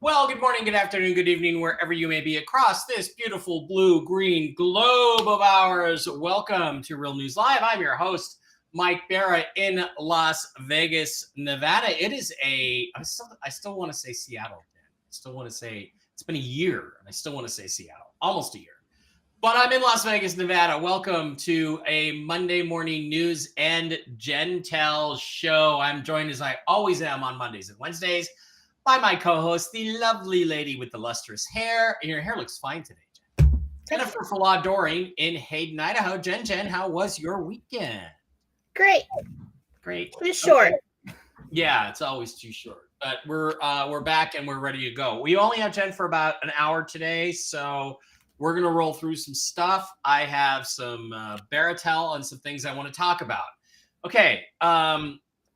Well, good morning, good afternoon, good evening, wherever you may be across this beautiful blue-green globe of ours. Welcome to Real News Live. I'm your host, Mike Barra in Las Vegas, Nevada. It is I still want to say Seattle. I still want to say, it's been a year, and I still want to say Seattle, almost a year. But I'm in Las Vegas, Nevada. Welcome to a Monday morning news and Jentel show. I'm joined, as I always am on Mondays and Wednesdays, by my co-host, the lovely lady with the lustrous hair. Your hair looks fine today, Jen. Jennifer Falah-Doring in Hayden, Idaho. Jen, how was your weekend? Great. Too short. Okay. Yeah, it's always too short. But we're back and we're ready to go. We only have Jen for about an hour today, so we're gonna roll through some stuff. I have some Baratel and some things I want to talk about. Okay.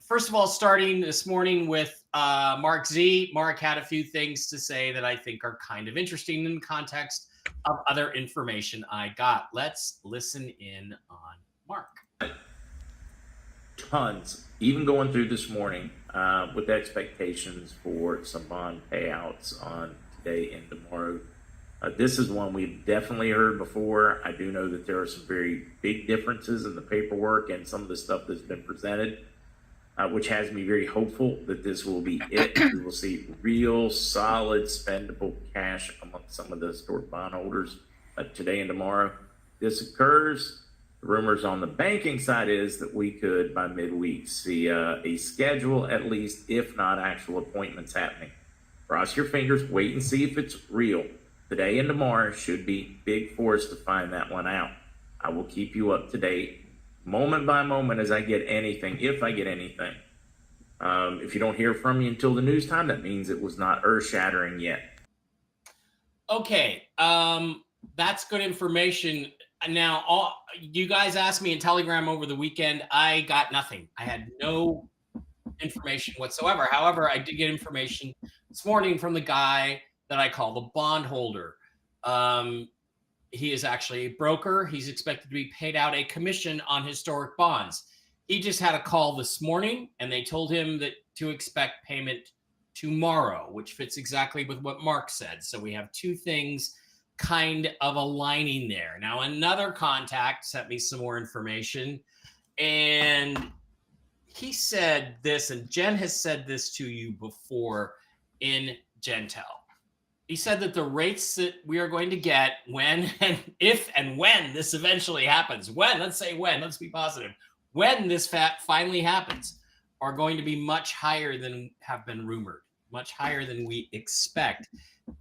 First of all, starting this morning with Mark Z. Mark had a few things to say that I think are kind of interesting in the context of other information I got. Let's listen in on Mark. Tons, even going through this morning with expectations for some bond payouts on today and tomorrow. This is one we've definitely heard before. I do know that there are some very big differences in the paperwork and some of the stuff that's been presented, which has me very hopeful that this will be it. We will see real solid spendable cash among some of the historic bondholders today and tomorrow. This occurs. The rumors on the banking side is that we could, by midweek, see a schedule at least, if not actual appointments happening. Cross your fingers, wait and see if it's real. Today and tomorrow should be big for us to find that one out. I will keep you up to date moment by moment as I get anything, if I get anything. If you don't hear from me until the news time, that means it was not earth-shattering yet. Okay, that's good information. Now, you guys asked me in Telegram over the weekend. I got nothing. I had no information whatsoever. However, I did get information this morning from the guy that I call the bondholder. He is actually a broker. He's expected to be paid out a commission on historic bonds. He just had a call this morning, and they told him that to expect payment tomorrow, which fits exactly with what Mark said. So we have two things kind of aligning there. Now, another contact sent me some more information, and he said this, and Jen has said this to you before in Jentel. He said that the rates that we are going to get when and if and when this eventually happens, let's be positive, when this finally happens, are going to be much higher than have been rumored, much higher than we expect.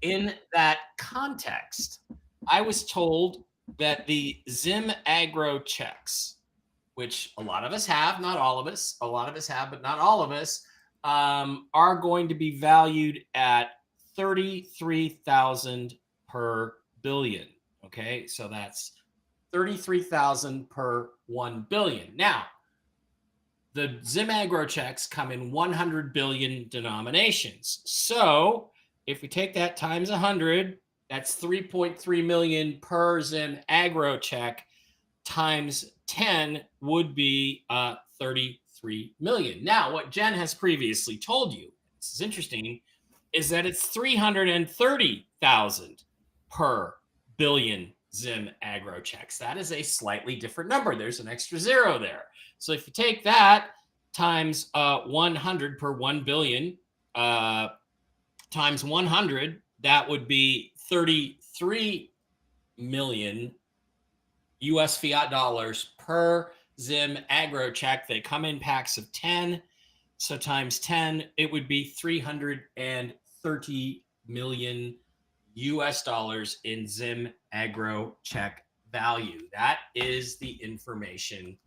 In that context, I was told that the Zim Agro checks, which a lot of us have, not all of us, a lot of us have, but not all of us, are going to be valued at 33,000 per billion. Okay, so that's 33,000 per 1 billion. Now, the Zim Agro checks come in 100 billion denominations. So if we take that times 100, that's 3.3 million per Zim Agro check, times 10 would be 33 million. Now, what Jen has previously told you, this is interesting, is that it's 330,000 per billion Zim Agro checks. That is a slightly different number. There's an extra zero there. So if you take that times 100 per 1 billion times 100, that would be 33 million US fiat dollars per Zim Agro check. They come in packs of 10. So times 10, it would be 330 million US dollars in Zim Agro check value. That is the information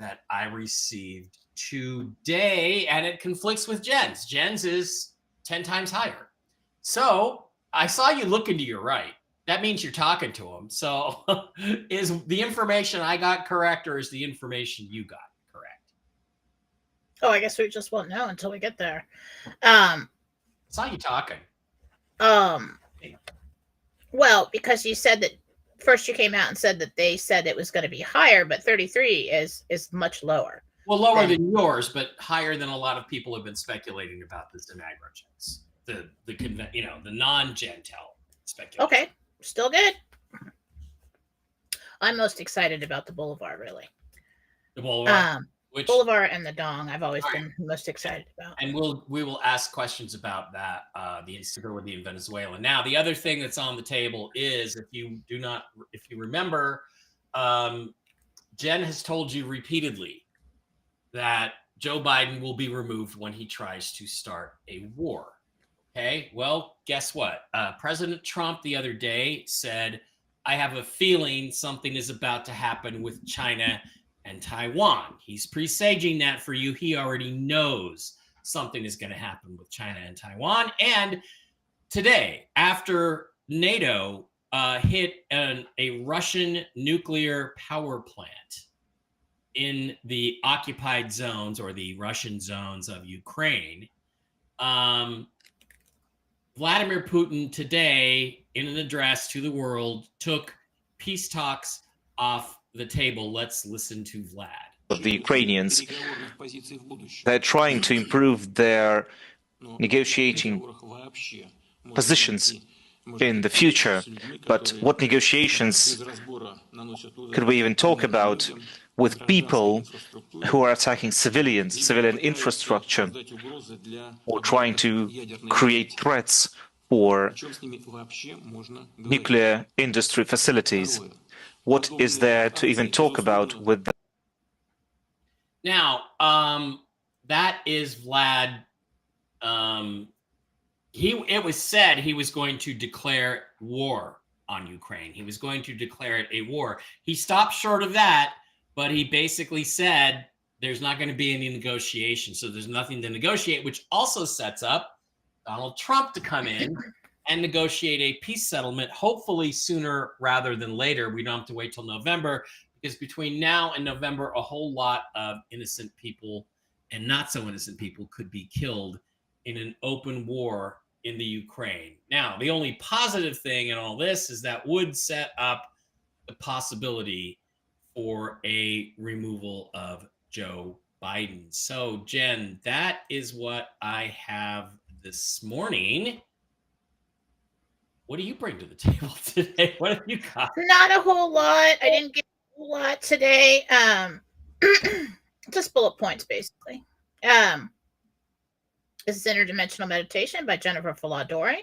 that I received today, and it conflicts with Jen's. Jen's is 10 times higher. So I saw you looking to your right. That means you're talking to him. So is the information I got correct, or is the information you got correct? Oh, I guess we just won't know until we get there. I saw you talking. Well, because you said that first you came out and said that they said it was going to be higher, but 33 is much lower. Well, lower than yours, but higher than a lot of people have been speculating about the Zinagro checks. The non-Jentel speculation. Okay, still good. I'm most excited about the Boulevard, really. The Boulevard. Boulevard and the Dong, I've always been most excited about. And we will ask questions about that, the instability in Venezuela. Now, the other thing that's on the table is, if you remember, Jen has told you repeatedly that Joe Biden will be removed when he tries to start a war. Okay, well, guess what? President Trump the other day said, I have a feeling something is about to happen with China and Taiwan. He's presaging that for you. He already knows something is going to happen with China and Taiwan. And today, after NATO hit a Russian nuclear power plant in the occupied zones, or the Russian zones, of Ukraine, Vladimir Putin today, in an address to the world, took peace talks off the table. Let's listen to Vlad. Of the Ukrainians, they're trying to improve their negotiating positions in the future. But what negotiations could we even talk about with people who are attacking civilian infrastructure, or trying to create threats for nuclear industry facilities? What is there to even talk about with that? Now, that is Vlad. It was said he was going to declare war on Ukraine. He was going to declare it a war. He stopped short of that, but he basically said there's not going to be any negotiation. So there's nothing to negotiate, which also sets up Donald Trump to come in and negotiate a peace settlement, hopefully sooner rather than later. We don't have to wait till November, because between now and November, a whole lot of innocent people and not so innocent people could be killed in an open war in the Ukraine. Now, the only positive thing in all this is that would set up the possibility for a removal of Joe Biden. So, Jen, that is what I have this morning. What do you bring to the table today? What have you got? Not a whole lot. I didn't get a whole lot today. Just bullet points, basically. This is Interdimensional Meditation by Jennifer Falah-Doring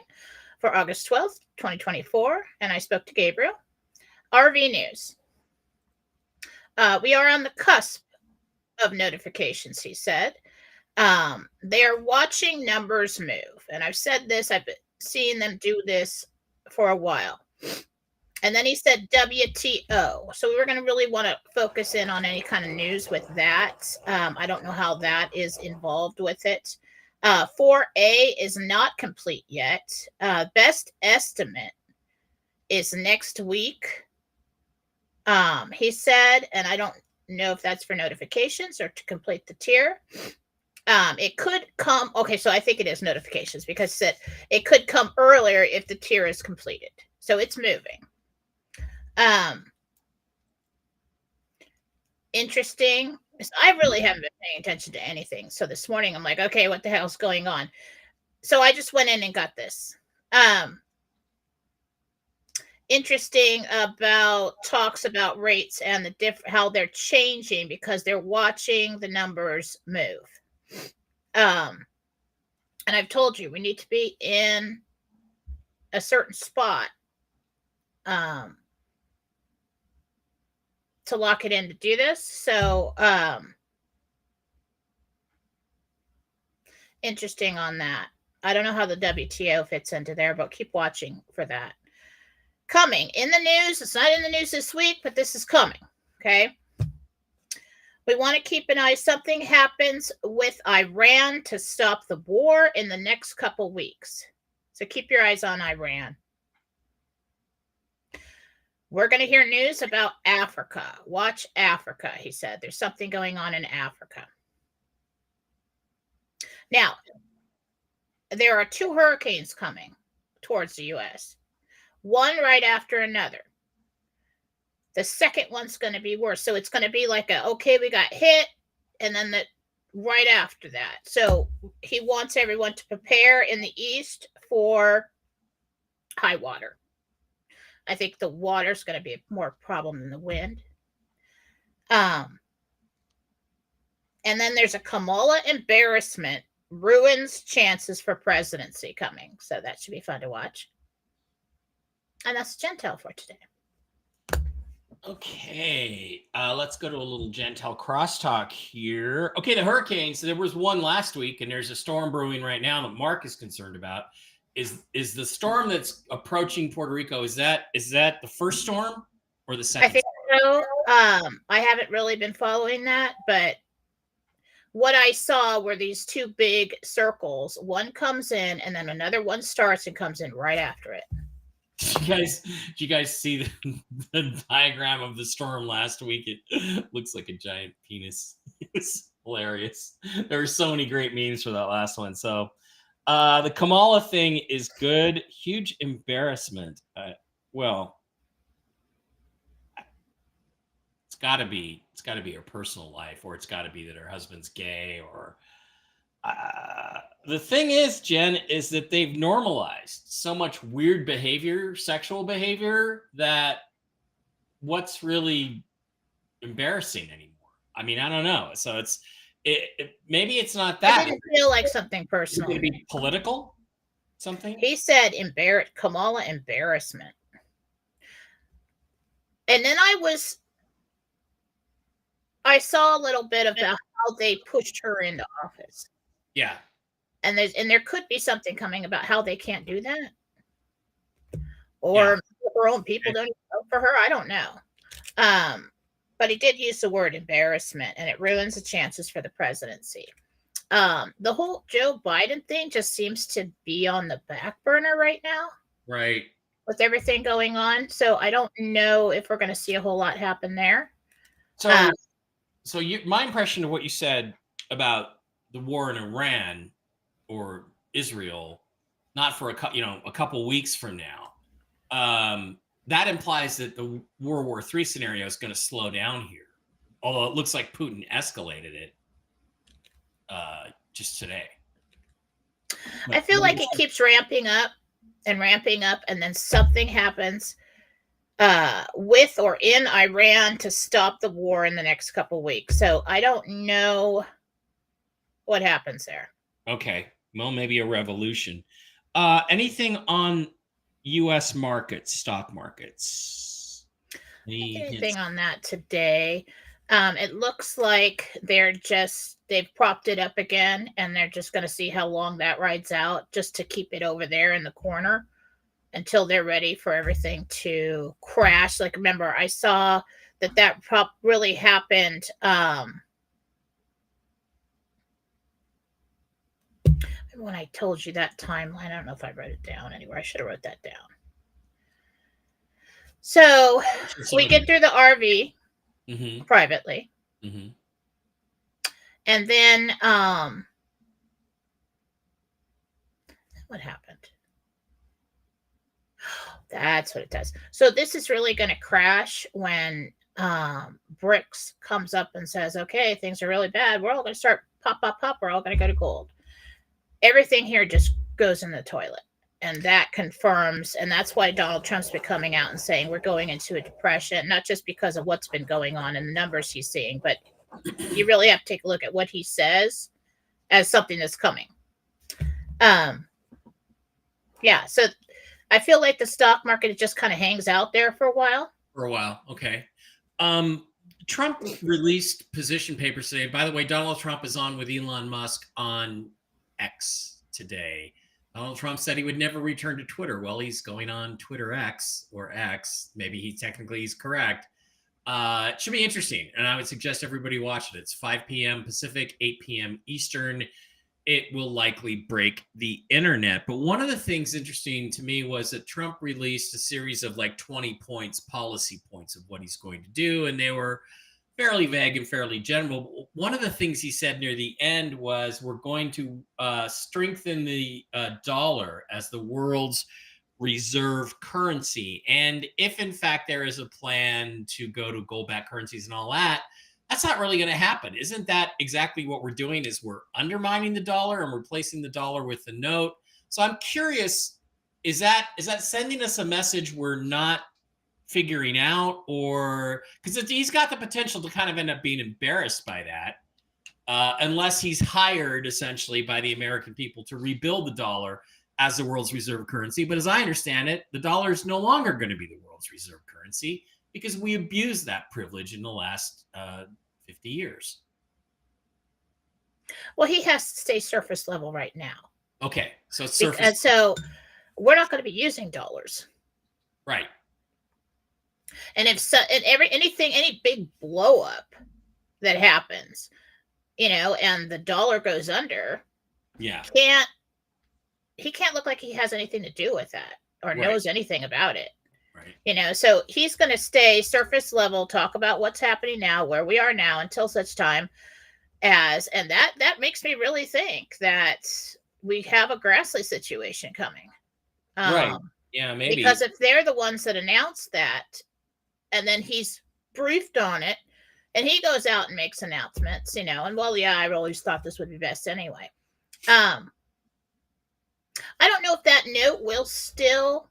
for August 12th, 2024. And I spoke to Gabriel. RV News. We are on the cusp of notifications, he said. They are watching numbers move. And I've said this, I've been seeing them do this for a while. And then he said WTO. So we were going to really want to focus in on any kind of news with that. I don't know how that is involved with it. 4A is not complete yet. Best estimate is next week. He said, and I don't know if that's for notifications or to complete the tier. It could come. Okay, so I think it is notifications, because it could come earlier if the tier is completed. So it's moving. Interesting. I really haven't been paying attention to anything. So this morning I'm like, okay, what the hell's going on? So I just went in and got this. Interesting about talks about rates and the how they're changing because they're watching the numbers move. And I've told you we need to be in a certain spot to lock it in to do this. So interesting on that. I don't know how the WTO fits into there, but keep watching for that. Coming in the news. It's not in the news this week, but this is coming. Okay. We want to keep an eye. Something happens with Iran to stop the war in the next couple weeks. So keep your eyes on Iran. We're going to hear news about Africa. Watch Africa, he said. There's something going on in Africa. Now, there are 2 hurricanes coming towards the U.S., one right after another. The second one's going to be worse. So it's going to be like okay, we got hit, and then right after that. So he wants everyone to prepare in the east for high water. I think the water's going to be more problem than the wind. And then there's a Kamala embarrassment ruins chances for presidency coming. So that should be fun to watch. And that's Jentel for today. Okay, let's go to a little Jentel crosstalk here. Okay, the hurricanes. There was one last week, and there's a storm brewing right now that Mark is concerned about. Is the storm that's approaching Puerto Rico? Is that the first storm or the second? I think so. I haven't really been following that, but what I saw were these 2 big circles. One comes in, and then another one starts and comes in right after it. Did you guys see the diagram of the storm last week? It looks like a giant penis. It was hilarious. There were so many great memes for that last one. So the Kamala thing is good. Huge embarrassment. Well, it's got to be her personal life, or it's got to be that her husband's gay, or the thing is, Jen, is that they've normalized so much weird behavior, sexual behavior, that what's really embarrassing anymore? I mean, I don't know. So maybe it's not that. It didn't feel like something personal. Could it be political? Something? He said Kamala embarrassment. And then I saw a little bit about how they pushed her into office. Yeah. And there could be something coming about how they can't do that. Or her own people don't even vote for her. I don't know. But he did use the word embarrassment, and it ruins the chances for the presidency. The whole Joe Biden thing just seems to be on the back burner right now. Right. With everything going on. So I don't know if we're going to see a whole lot happen there. So, my impression of what you said about the war in Iran or Israel, not for a couple weeks from now, that implies that the World War III scenario is going to slow down here. Although it looks like Putin escalated it just today. I feel like it keeps ramping up, and then something happens with or in Iran to stop the war in the next couple weeks. So I don't know what happens there. Okay. Well, maybe a revolution. Anything on U.S. markets, stock markets? Anything on that today? It looks like they've propped it up again, and they're just going to see how long that rides out, just to keep it over there in the corner until they're ready for everything to crash. Like, remember, I saw that prop really happened. When I told you that timeline, I don't know if I wrote it down anywhere. I should have wrote that down. So we get through the RV privately. Mm-hmm. And then what happened? That's what it does. So this is really going to crash when BRICS comes up and says, okay, things are really bad. We're all going to start pop. We're all going to go to gold. Everything here just goes in the toilet. And that confirms, and that's why Donald Trump's been coming out and saying we're going into a depression, not just because of what's been going on and the numbers he's seeing, but you really have to take a look at what he says as something that's coming. Yeah, so I feel like the stock market just kind of hangs out there for a while. Okay. Trump released position papers today. By the way, Donald Trump is on with Elon Musk on X today. Donald Trump said he would never return to Twitter. Well, he's going on Twitter X or X. Maybe he's correct. It should be interesting, and I would suggest everybody watch it. It's 5 p.m. Pacific, 8 p.m. Eastern. It will likely break the internet. But one of the things interesting to me was that Trump released a series of like 20 points, policy points of what he's going to do, and they were fairly vague and fairly general. One of the things he said near the end was we're going to strengthen the dollar as the world's reserve currency. And if in fact there is a plan to go to gold-backed currencies and all that, that's not really going to happen. Isn't that exactly what we're doing? Is we're undermining the dollar and replacing the dollar with the note? So I'm curious, is that sending us a message we're not figuring out, or because he's got the potential to kind of end up being embarrassed by that, unless he's hired essentially by the American people to rebuild the dollar as the world's reserve currency. But as I understand it, the dollar is no longer going to be the world's reserve currency because we abused that privilege in the last 50 years. Well, he has to stay surface level right now. Okay, so it's surface. And so we're not going to be using dollars. Right. And if so, and any big blow up that happens, and the dollar goes under, yeah, he can't look like he has anything to do with that or knows anything about it. Right. So he's going to stay surface level, talk about what's happening now, where we are now, until such time and that makes me really think that we have a Grassley situation coming. Right. Yeah, maybe. Because if they're the ones that announced that, and then he's briefed on it, and he goes out and makes announcements, and I always thought this would be best anyway. I don't know if that note will still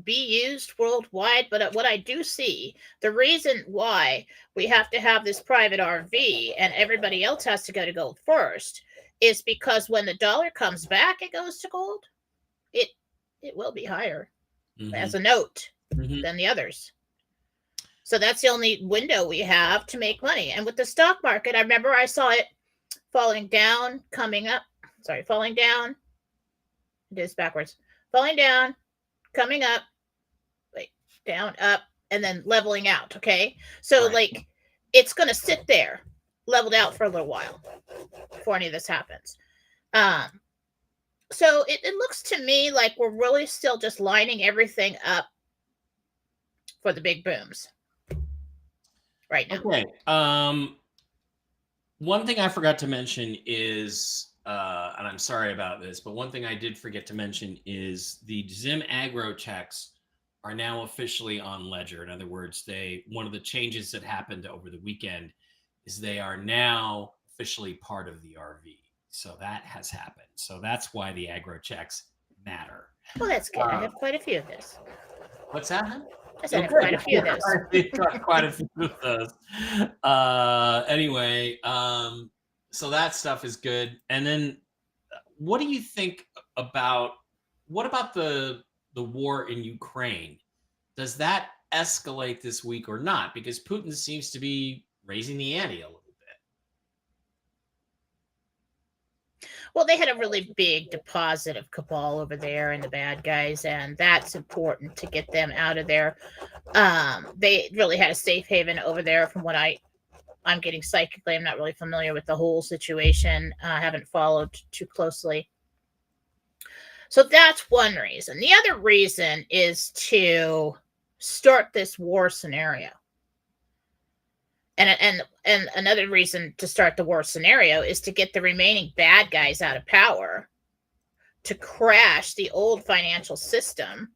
be used worldwide, but what I do see, the reason why we have to have this private RV and everybody else has to go to gold first is because when the dollar comes back, it goes to gold. It will be higher as a note than the others. So that's the only window we have to make money. And with the stock market, I remember I saw it falling down, falling down. It is backwards. Falling down, coming up, down, up, and then leveling out. Okay. So it's going to sit there leveled out for a little while before any of this happens. So it looks to me like we're really still just lining everything up for the big booms right now. Okay. One thing I forgot to mention is, and I'm sorry about this, but one thing I did forget to mention is the Zim aggro checks are now officially on Ledger. In other words, one of the changes that happened over the weekend is they are now officially part of the RV. So that has happened. So that's why the aggro checks matter. Well, that's good. I have quite a few of those. What's that? I said I have quite a few of those. I've got quite a few of those. Anyway, so that stuff is good. And then what do you think about the war in Ukraine? Does that escalate this week or not? Because Putin seems to be raising the ante a little bit. Well, they had a really big deposit of cabal over there and the bad guys, and that's important to get them out of there. They really had a safe haven over there from what I'm getting psychically. I'm not really familiar with the whole situation. I haven't followed too closely. So that's one reason. The other reason is to start this war scenario. And another reason to start the war scenario is to get the remaining bad guys out of power, to crash the old financial system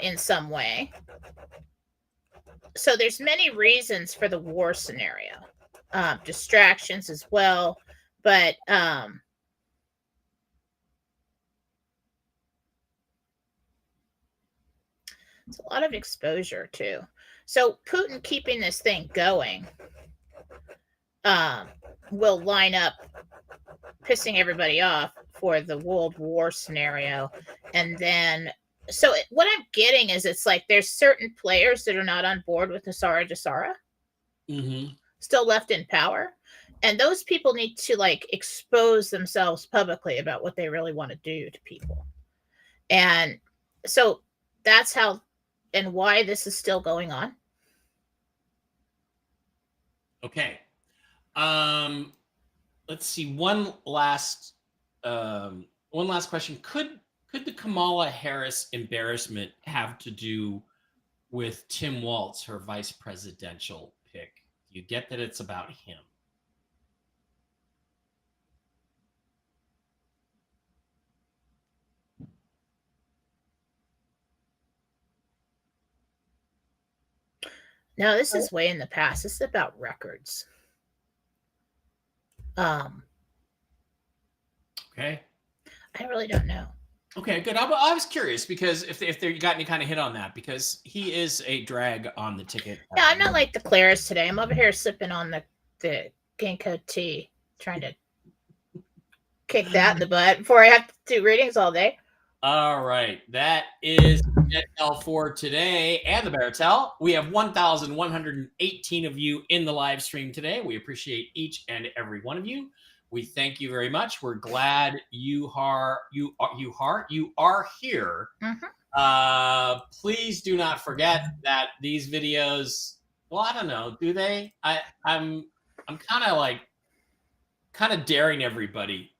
in some way. So there's many reasons for the war scenario, distractions as well, but it's a lot of exposure too. So Putin keeping this thing going will line up pissing everybody off for the World War scenario. And then, so what I'm getting is it's like there's certain players that are not on board with Hasara Jasara, still left in power. And those people need to expose themselves publicly about what they really want to do to people. And so that's how and why this is still going on. Okay. Let's see. One last question. Could the Kamala Harris embarrassment have to do with Tim Walz, her vice presidential pick? You get that it's about him. No, this is way in the past. This is about records. Okay. I really don't know. Okay, good. I was curious because if you got any kind of hit on that, because he is a drag on the ticket. Yeah, I'm not like the Claris today. I'm over here sipping on the ginkgo tea, trying to kick that in the butt before I have to do readings all day. All right, that is Jentel for today and the Baratel. We have 1,118 of you in the live stream today. We appreciate each and every one of you. We thank you very much. We're glad you are here. Mm-hmm. Please do not forget that these videos. Well, I don't know. Do they? I'm kind of daring everybody.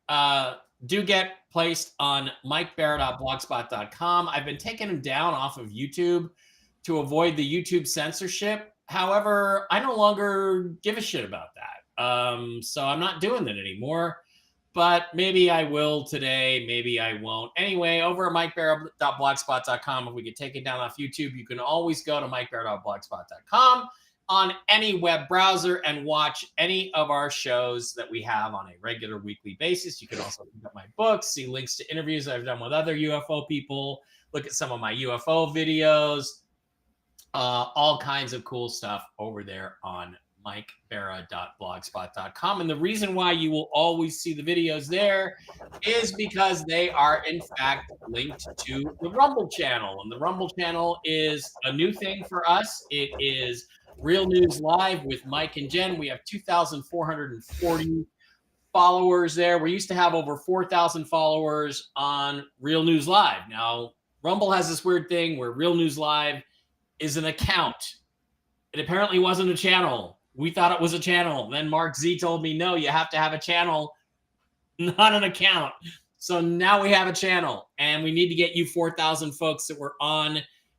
Do get placed on mikebarrett.blogspot.com. I've been taking them down off of YouTube to avoid the YouTube censorship. However, I no longer give a shit about that. So I'm not doing that anymore. But maybe I will today. Maybe I won't. Anyway, over at mikebarrett.blogspot.com, if we get taken down off YouTube, you can always go to mikebarrett.blogspot.com on any web browser and watch any of our shows that we have on a regular weekly basis. You can also pick up my books, see links to interviews I've done with other UFO people, look at some of my UFO videos, all kinds of cool stuff over there on mikebarra.blogspot.com. And the reason why you will always see the videos there is because they are, in fact, linked to the Rumble channel. And the Rumble channel is a new thing for us. It is Real News Live with Mike and Jen. We have 2,440 followers there. We used to have over 4,000 followers on Real News Live. Now, Rumble has this weird thing where Real News Live is an account. It apparently wasn't a channel. We thought it was a channel. Then Mark Z told me, no, you have to have a channel, not an account. So now we have a channel, and we need to get you 4,000 folks that were on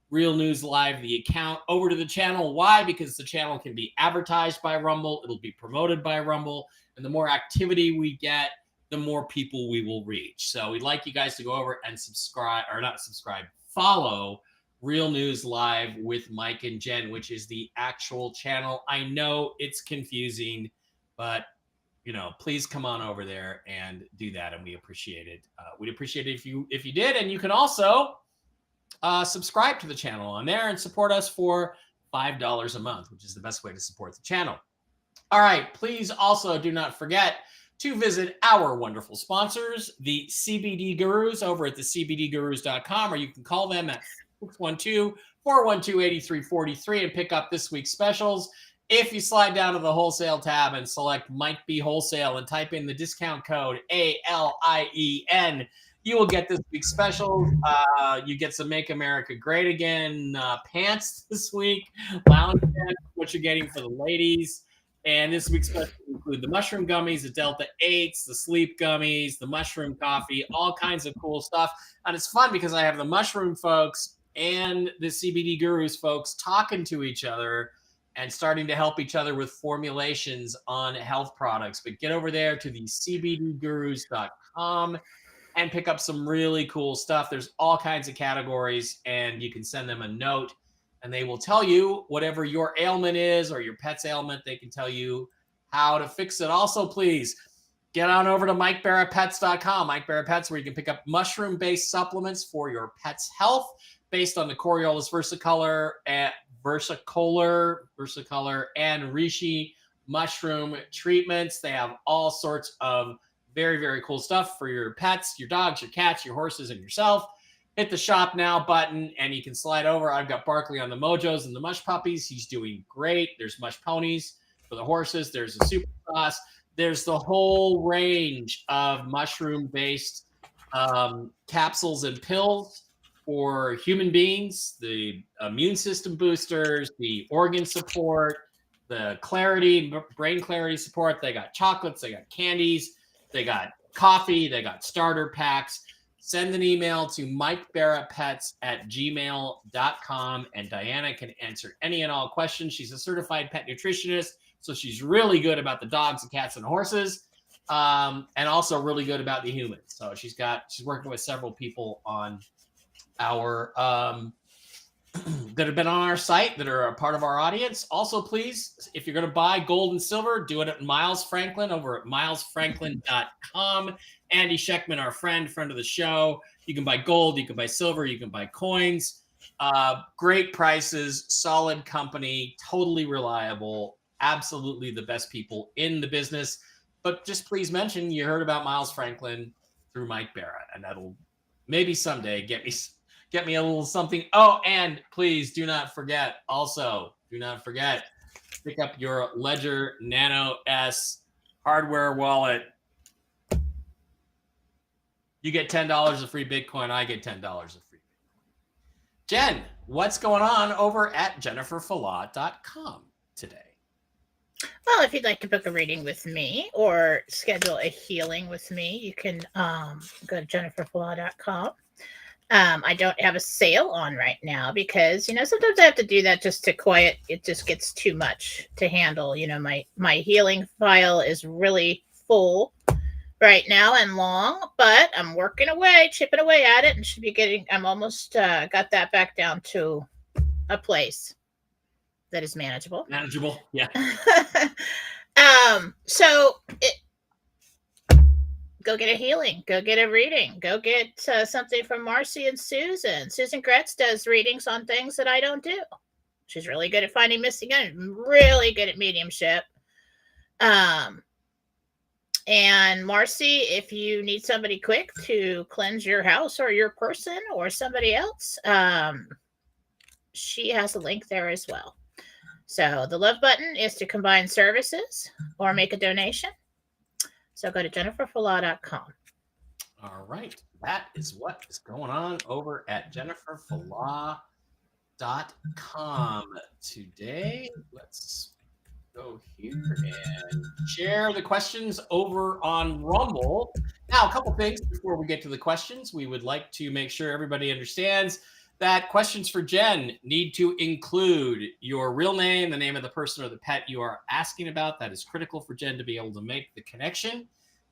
Real News Live, the account, over to the channel. Why? Because the channel can be advertised by Rumble. It'll be promoted by Rumble. And the more activity we get, the more people we will reach. So we'd like you guys to go over and subscribe, or not subscribe, follow Real News Live with Mike and Jen, which is the actual channel. I know it's confusing, but please come on over there and do that, and we appreciate it. We'd appreciate it if you did, and you can also subscribe to the channel on there and support us for $5 a month, which is the best way to support the channel. All right, please also do not forget to visit our wonderful sponsors, the CBD Gurus, over at thecbdgurus.com, or you can call them at 612-412-8343 and pick up this week's specials. If you slide down to the wholesale tab and select Mike B Wholesale and type in the discount code ALIEN, you will get this week's specials. You get some Make America Great Again pants this week, lounge pants, what you're getting for the ladies. And this week's specials include the mushroom gummies, the Delta 8s, the sleep gummies, the mushroom coffee, all kinds of cool stuff. And it's fun because I have the mushroom folks and the CBD Gurus folks talking to each other and starting to help each other with formulations on health products. But get over there to the cbdgurus.com and pick up some really cool stuff. There's all kinds of categories, and you can send them a note, and they will tell you whatever your ailment is or your pet's ailment. They can tell you how to fix it. Also, please get on over to MikeBarrettPets.com. Mike Barrett Pets, where you can pick up mushroom-based supplements for your pet's health based on the Coriolis versicolor and reishi mushroom treatments. They have all sorts of very, very cool stuff for your pets, your dogs, your cats, your horses, and yourself. Hit the shop now button and you can slide over. I've got Barkley on the Mojos and the Mush Puppies. He's doing great. There's Mush Ponies for the horses. There's a Super Sauce. There's the whole range of mushroom-based capsules and pills for human beings, the immune system boosters, the organ support, the clarity, brain clarity support. They got chocolates, they got candies, they got coffee, they got starter packs. Send an email to mikebarrettpets@gmail.com, and Diana can answer any and all questions. She's a certified pet nutritionist, so she's really good about the dogs and cats and horses, and also really good about the humans. So she's working with several people on our that have been on our site that are a part of our audience. Also, please, if you're going to buy gold and silver, do it at Miles Franklin over at milesfranklin.com. Andy Scheckman, our friend of the show. You can buy gold, you can buy silver, you can buy coins. Great prices, solid company, totally reliable, absolutely the best people in the business. But just please mention you heard about Miles Franklin through Mike Barrett, and that'll maybe someday get me a little something. Oh, and please do not forget, pick up your Ledger Nano S hardware wallet. You get $10 of free Bitcoin. I get $10 of free Bitcoin. Jen, what's going on over at jenniferfalah.com today? Well, if you'd like to book a reading with me or schedule a healing with me, you can go to jenniferfalah.com. I don't have a sale on right now because, sometimes I have to do that just to quiet. It just gets too much to handle. My healing file is really full right now and long, but I'm working away, chipping away at it, and should be I'm almost got that back down to a place that is manageable. Yeah. So go get a healing, go get a reading, go get something from Marcy and Susan. Susan Gretz does readings on things that I don't do. She's really good at finding missing items, really good at mediumship. And Marcy, if you need somebody quick to cleanse your house or your person or somebody else, she has a link there as well. So the love button is to combine services or make a donation. So go to jenniferfalah.com. All right. That is what is going on over at jenniferfalah.com today. Let's go here and share the questions over on Rumble. Now, a couple things before we get to the questions. We would like to make sure everybody understands that questions for Jen need to include your real name, the name of the person or the pet you are asking about. That is critical for Jen to be able to make the connection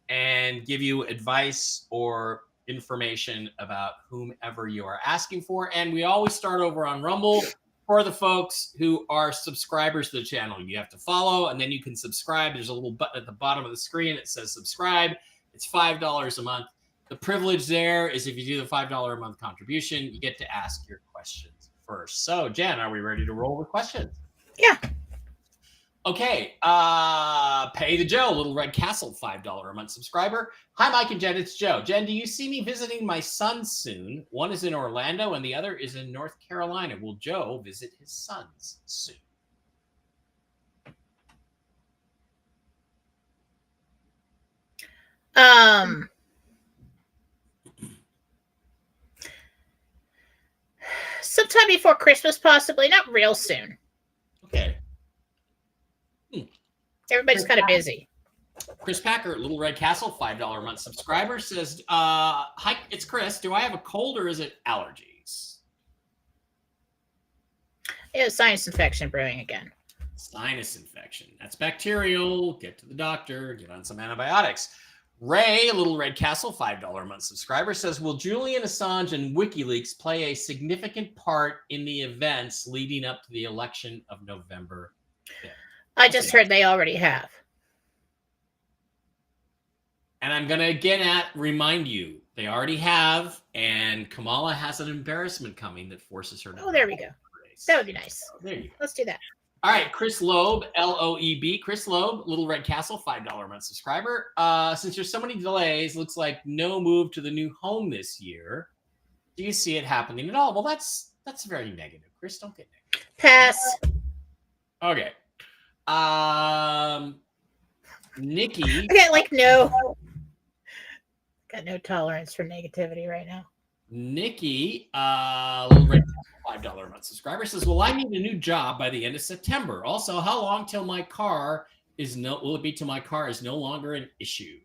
and give you advice or information about whomever you are asking for. And we always start over on Rumble for the folks who are subscribers to the channel. You have to follow and then you can subscribe. There's a little button at the bottom of the screen that says subscribe. It's $5 a month. The privilege there is if you do the $5 a month contribution, you get to ask your questions first. So, Jen, are we ready to roll with questions? Yeah. Okay. Pay the Joe, Little Red Castle, $5 a month subscriber. Hi, Mike and Jen. It's Joe. Jen, do you see me visiting my sons soon? One is in Orlando and the other is in North Carolina. Will Joe visit his sons soon? Sometime before Christmas, possibly. Not real soon. Okay. Everybody's kind of busy. Chris Packer, Little Red Castle, $5 a month subscriber, says, hi, it's Chris. Do I have a cold or is it allergies? Yeah, sinus infection brewing again. Sinus infection. That's bacterial. Get to the doctor. Get on some antibiotics. Ray, Little Red Castle, $5 a month subscriber, says, will Julian Assange and WikiLeaks play a significant part in the events leading up to the election of November 5th? I just heard they already have. And I'm going to again remind you, they already have, and Kamala has an embarrassment coming that forces her to. Oh, there we go. That would be nice. So there you go. Let's do that. All right, Chris Loeb, Loeb. Chris Loeb, Little Red Castle, $5 a month subscriber. Since there's so many delays, looks like no move to the new home this year. Do you see it happening at all? Well, that's very negative. Chris, don't get negative. Pass. Okay. Nikki. Okay, no. Got no tolerance for negativity right now. Nikki, Little Red $5 a month subscriber says, "Well, I need a new job by the end of September. Also, how long till my car is will it be till my car is no longer an issue?"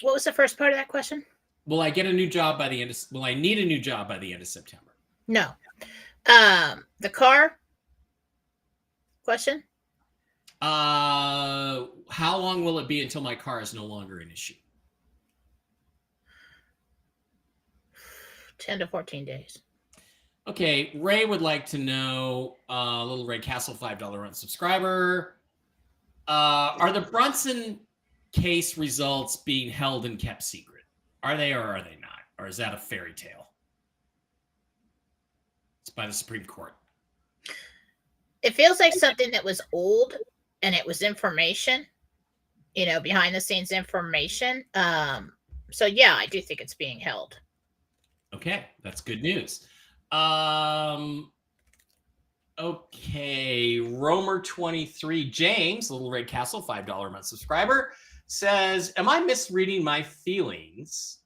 What was the first part of that question? Will I get a new job by the end of? Will I need a new job by the end of September? No. The car question. How long will it be until my car is no longer an issue? 10 to 14 days. Okay, Ray would like to know, Little Red Castle, $5 a month subscriber. Are the Brunson case results being held and kept secret? Are they or are they not? Or is that a fairy tale? It's by the Supreme Court. It feels like something that was old and it was information, behind the scenes information. So yeah, I do think it's being held. Okay, that's good news. Okay, Romer23 James, Little Red Castle, $5 a month subscriber, says, "Am I misreading my feelings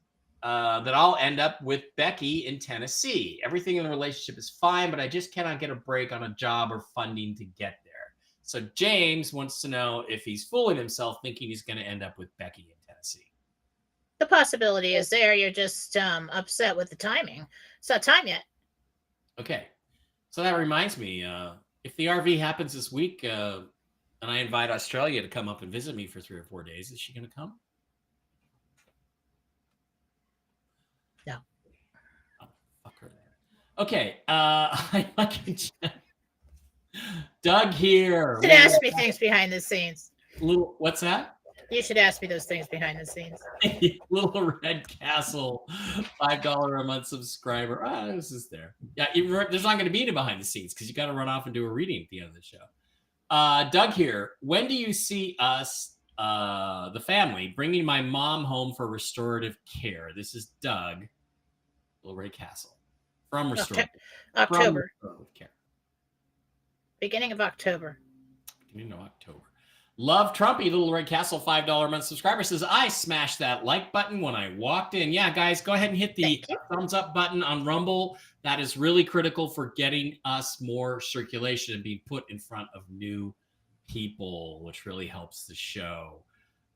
that I'll end up with Becky in Tennessee? Everything in the relationship is fine, but I just cannot get a break on a job or funding to get there." So James wants to know if he's fooling himself thinking he's going to end up with Becky in Tennessee. The possibility is there. You're just upset with the timing. It's not time yet. Okay. So that reminds me, if the RV happens this week and I invite Australia to come up and visit me for 3 or 4 days, is she going to come? No. Oh, fuck her then. Okay. I fucking Doug here. You should ask me things behind the scenes. What's that? You should ask me those things behind the scenes. Little Red Castle, $5 a month subscriber. This is there. Yeah, there's not going to be any behind the scenes because you got to run off and do a reading at the end of the show. Doug here. When do you see us, the family, bringing my mom home for restorative care? This is Doug, Little Red Castle, from restorative October. Care. Beginning of October. Beginning of October. Love Trumpy, Little Red Castle, $5 a month subscriber says, "I smashed that like button when I walked in." Yeah, guys, go ahead and hit the thumbs up button on Rumble. That is really critical for getting us more circulation and being put in front of new people, which really helps the show.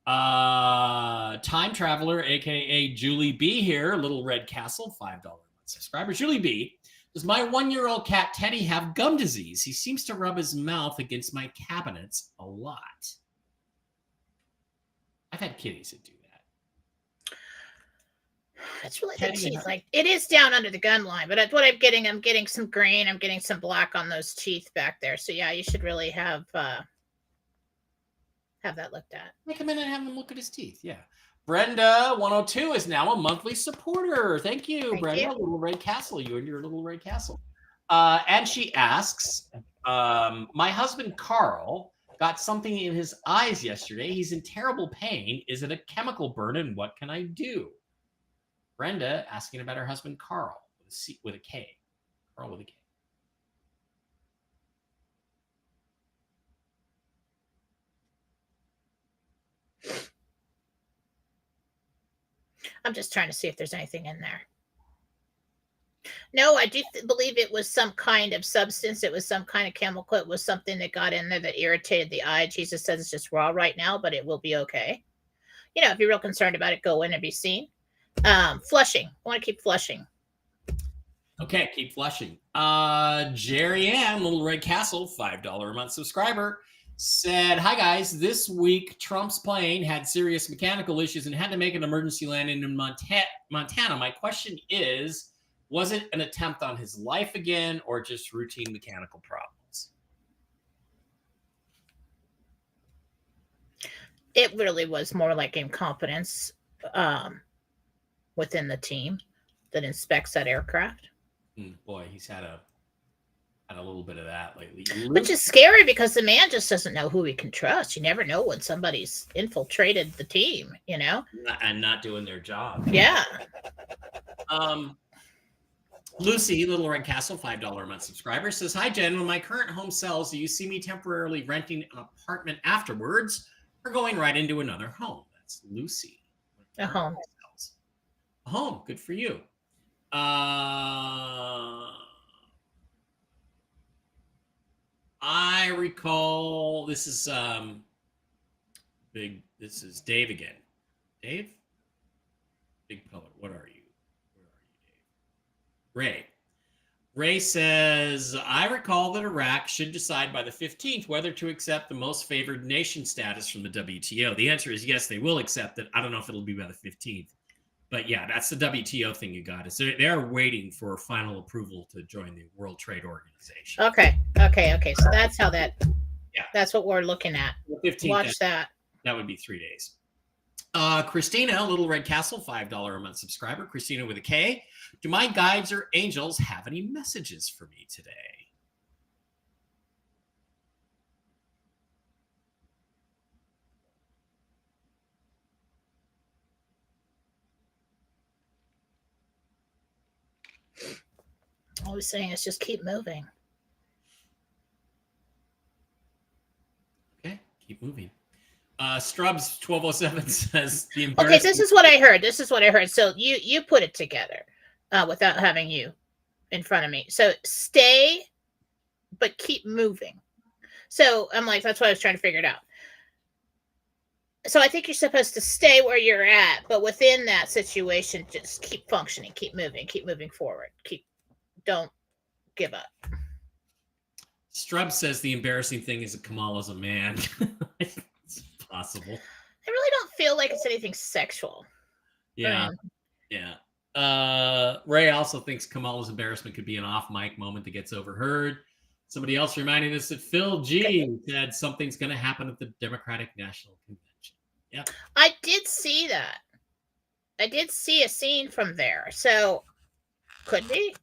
Time Traveler, aka Julie B here, Little Red Castle, $5 a month subscriber. Julie B, "Does my 1-year-old cat Teddy have gum disease? He seems to rub his mouth against my cabinets a lot." I've had kitties that do that. That's really the teeth. Like, it is down under the gun line, but what I'm getting some green. I'm getting some black on those teeth back there. So yeah, you should really have that looked at. Come in and have him look at his teeth. Yeah. Brenda 102 is now a monthly supporter. Thank you, Brenda. Little Red Castle, you and your Little Red Castle. And she asks, "My husband Carl got something in his eyes yesterday. He's in terrible pain. Is it a chemical burn, and what can I do?" Brenda asking about her husband Carl with a K. Carl with a K. I'm just trying to see if there's anything in there. No, I do believe it was some kind of substance. It was some kind of chemical. It was something that got in there that irritated the eye. Jesus says it's just raw right now, but it will be okay. If you're real concerned about it, go in and be seen. Flushing. I want to keep flushing. Okay, keep flushing. Jerry Ann, Little Red Castle, $5 a month subscriber, said, "Hi guys, this week Trump's plane had serious mechanical issues and had to make an emergency landing in Montana. My question is, was it an attempt on his life again or just routine mechanical problems?" It really was more like incompetence within the team that inspects that aircraft. Boy, he's had a little bit of that lately. Which is scary because the man just doesn't know who he can trust. You never know when somebody's infiltrated the team, And not doing their job. Yeah. Lucy, Little Red Castle, $5 a month subscriber, says, "Hi, Jen. When my current home sells, do you see me temporarily renting an apartment afterwards or going right into another home?" That's Lucy. A home. home. Good for you. I recall this is big. This is Dave again. Dave, big poet. What are you? Where are you, Dave? Ray. Ray says, I recall that Iraq should decide by the 15th whether to accept the most favored nation status from the WTO. The answer is yes, they will accept it. I don't know if it'll be by the 15th. But yeah, that's the WTO thing you got. Is they're waiting for final approval to join the World Trade Organization. Okay. So that's how that. Yeah. That's what we're looking at. 15th, Watch that. That would be 3 days. Christina, Little Red Castle, $5 a month subscriber. Christina with a K. Do my guides or angels have any messages for me today? All he's saying is just keep moving. Okay, keep moving. Strubs 1207 says the okay, this is what I heard. So you put it together without having you in front of me. So stay, but keep moving. So I'm like, that's what I was trying to figure it out. So I think you're supposed to stay where you're at, but within that situation, just keep functioning, keep moving forward. Don't give up. Strub says the embarrassing thing is that Kamala's a man. It's possible. I really don't feel like it's anything sexual. Yeah. Yeah. Ray also thinks Kamala's embarrassment could be an off-mic moment that gets overheard. Somebody else reminding us that Phil G said something's going to happen at the Democratic National Convention. Yeah. I did see that. I did see a scene from there. So, could be.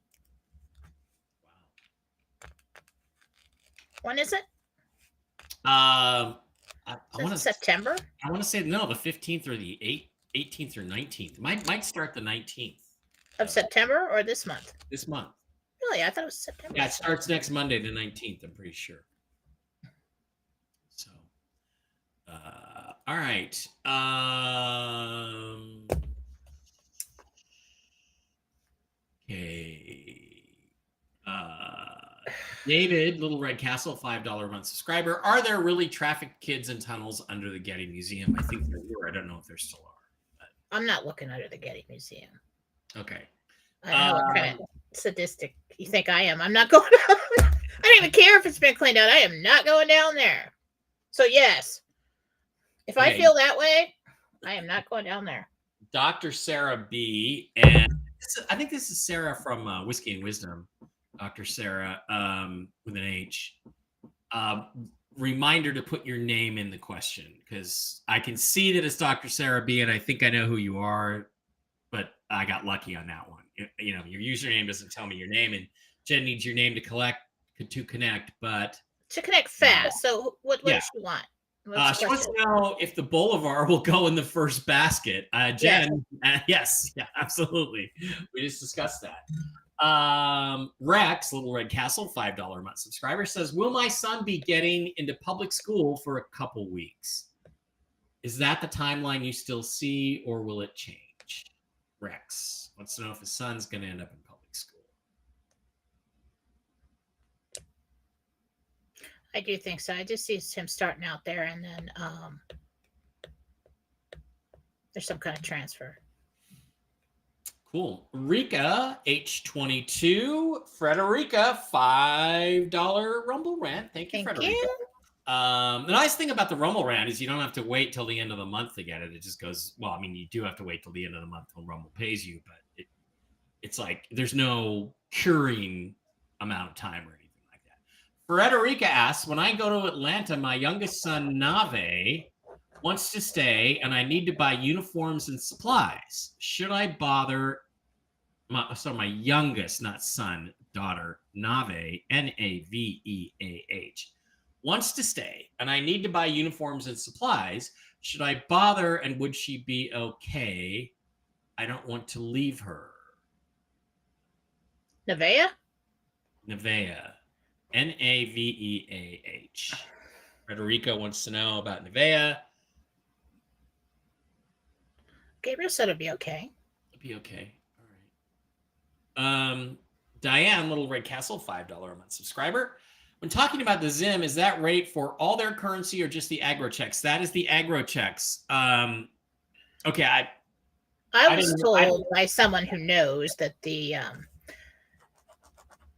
Wow. When is it? I want to September. I want to say no, the 15th or the 18th or 19th. Might start the 19th of September or this month. This month. Really, I thought it was September. Yeah, it starts next Monday, the 19th. I'm pretty sure. So, all right. Okay. David, Little Red Castle, $5 a month subscriber. Are there really trafficked kids in tunnels under the Getty Museum? I think there were. I don't know if there still are. But... I'm not looking under the Getty Museum. Okay. I don't know what kind of sadistic you think I am. I'm not going down. I don't even care if it's been cleaned out. I am not going down there. So yes, if I feel that way, I am not going down there. Dr. Sarah B. And I think this is Sarah from Whiskey and Wisdom. Dr. Sarah with an H. Reminder to put your name in the question because I can see that it's Dr. Sarah B. and I think I know who you are, but I got lucky on that one. You know, your username doesn't tell me your name, and Jen needs your name to connect, but to connect fast. So what does she want? She wants to know if the Bolivar will go in the first basket. Jen, yes, yeah, absolutely. We just discussed that. Rex, Little Red Castle, $5 a month subscriber, says, will my son be getting into public school for a couple weeks? Is that the timeline you still see, or will it change? Rex wants to know if his son's going to end up in public school. I do think so. I just see him starting out there, and then there's some kind of transfer. Cool. Rika, H22. Frederica, $5 Rumble Rant. Thank you, Frederica. The nice thing about the Rumble Rant is you don't have to wait till the end of the month to get it. It just goes, well, I mean, you do have to wait till the end of the month till Rumble pays you, but it's like there's no curing amount of time or anything like that. Frederica asks, when I go to Atlanta, my youngest son, Nave, wants to stay, and I need to buy uniforms and supplies. Should I bother? My youngest, not son, daughter, Nave, Naveeah, wants to stay, and I need to buy uniforms and supplies. Should I bother, and would she be okay? I don't want to leave her. Nevaeh, Naveeah. Frederica wants to know about Nevaeh. Gabriel said it'd be okay. It'd be okay. All right. Diane, Little Red Castle, $5 a month subscriber. When talking about the Zim, is that rate for all their currency or just the aggro checks? That is the aggro checks. Okay, I was told by someone who knows that the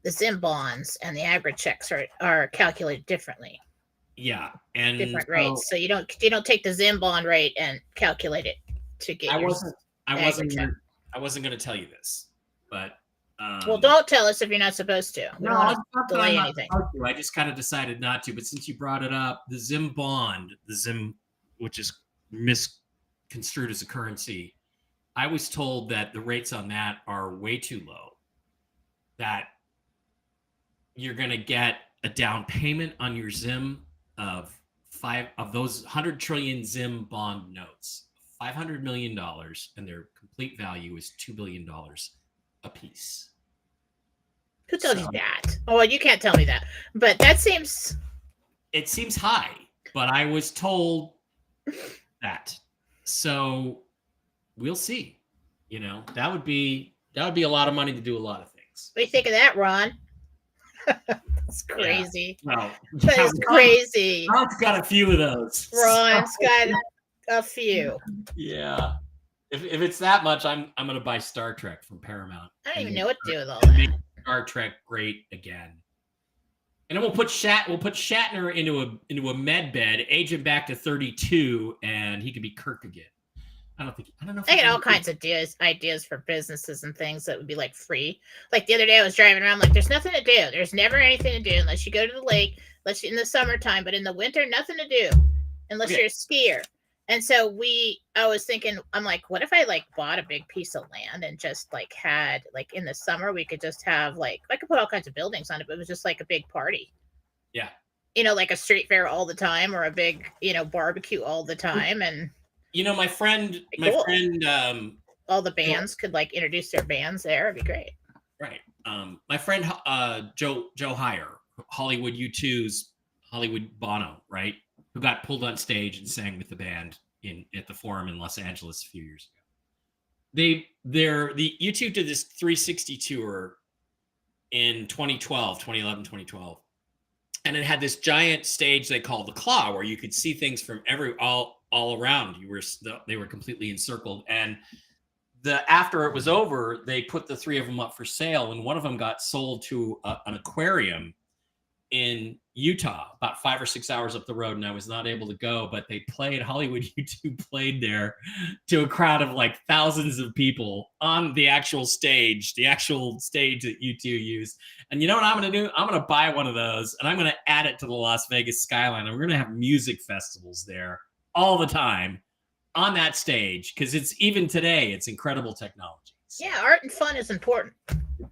Zim bonds and the aggro checks are calculated differently. Yeah, and different rates. So you don't take the Zim bond rate and calculate it to get. I wasn't going to tell you this, but well, don't tell us if you're not supposed to. We don't want to delay anything. I just kind of decided not to. But since you brought it up, the Zim bond, the Zim, which is misconstrued as a currency, I was told that the rates on that are way too low. That you're going to get a down payment on your Zim of those 100 trillion Zim bond notes, $500 million, and their complete value is $2 billion a piece. Who told you that? Oh, you can't tell me that. But that seems... It seems high, but I was told that. So we'll see. You know, that would be a lot of money to do a lot of things. What do you think of that, Ron? That's crazy. Yeah. Well, that's crazy. Ron's got a few of those. Ron's got a few. Yeah. If it's that much, I'm gonna buy Star Trek from Paramount. I don't even know what to do with all that. Make Star Trek great again. And then we'll put Shatner into a med bed, age him back to 32, and he could be Kirk again. I don't know. I get all kinds of ideas for businesses and things that would be like free. Like the other day, I was driving around, like there's nothing to do. There's never anything to do unless you go to the lake, unless in the summertime. But in the winter, nothing to do unless you're a skier. And so I was thinking, I'm like, what if I like bought a big piece of land and just like had like in the summer we could just have like I could put all kinds of buildings on it, but it was just like a big party. Yeah. You know, like a street fair all the time or a big, barbecue all the time. And my friend all the bands could like introduce their bands there. It'd be great. Right. My friend Joe Heyer, Hollywood U2's Hollywood Bono, right? Who got pulled on stage and sang with the band at the Forum in Los Angeles a few years ago. The U2 did this 360 tour in 2011, 2012. And it had this giant stage they called the Claw, where you could see things from all around. They were completely encircled. And after it was over, they put the three of them up for sale, and one of them got sold to an aquarium in Utah, about 5 or 6 hours up the road, and I was not able to go, but they played Hollywood U2 played there to a crowd of like thousands of people on the actual stage that U2 used. And you know what I'm going to do? I'm going to buy one of those, and I'm going to add it to the Las Vegas skyline, and we're going to have music festivals there all the time on that stage, because even today, it's incredible technology. So. Yeah, art and fun is important.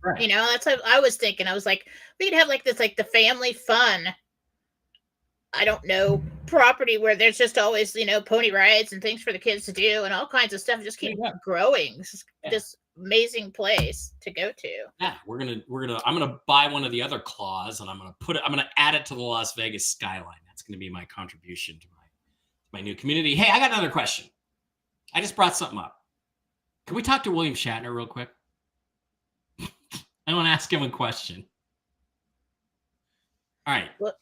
Right. That's what I was thinking. I was like, we could have like this, like the family fun, I don't know, property where there's just always, pony rides and things for the kids to do and all kinds of stuff. Just keep growing. This amazing place to go to. Yeah, I'm gonna buy one of the other claws and I'm gonna add it to the Las Vegas skyline. That's gonna be my contribution to my new community. Hey, I got another question. I just brought something up. Can we talk to William Shatner real quick? I want to ask him a question. All right. What?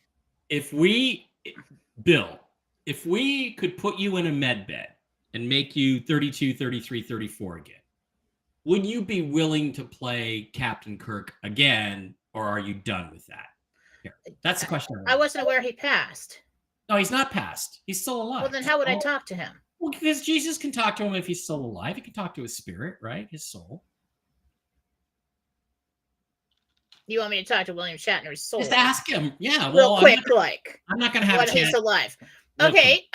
Bill, if we could put you in a med bed and make you 32, 33, 34 again, would you be willing to play Captain Kirk again, or are you done with that? Here, that's the question. I wasn't aware he passed. No, he's not passed. He's still alive. Well, then how would I talk to him? Well, because Jesus can talk to him if he's still alive. He can talk to his spirit, right? His soul. You want me to talk to William Shatner's soul? Just ask him. Yeah. Real quick, I'm not going to have when he's alive. Okay.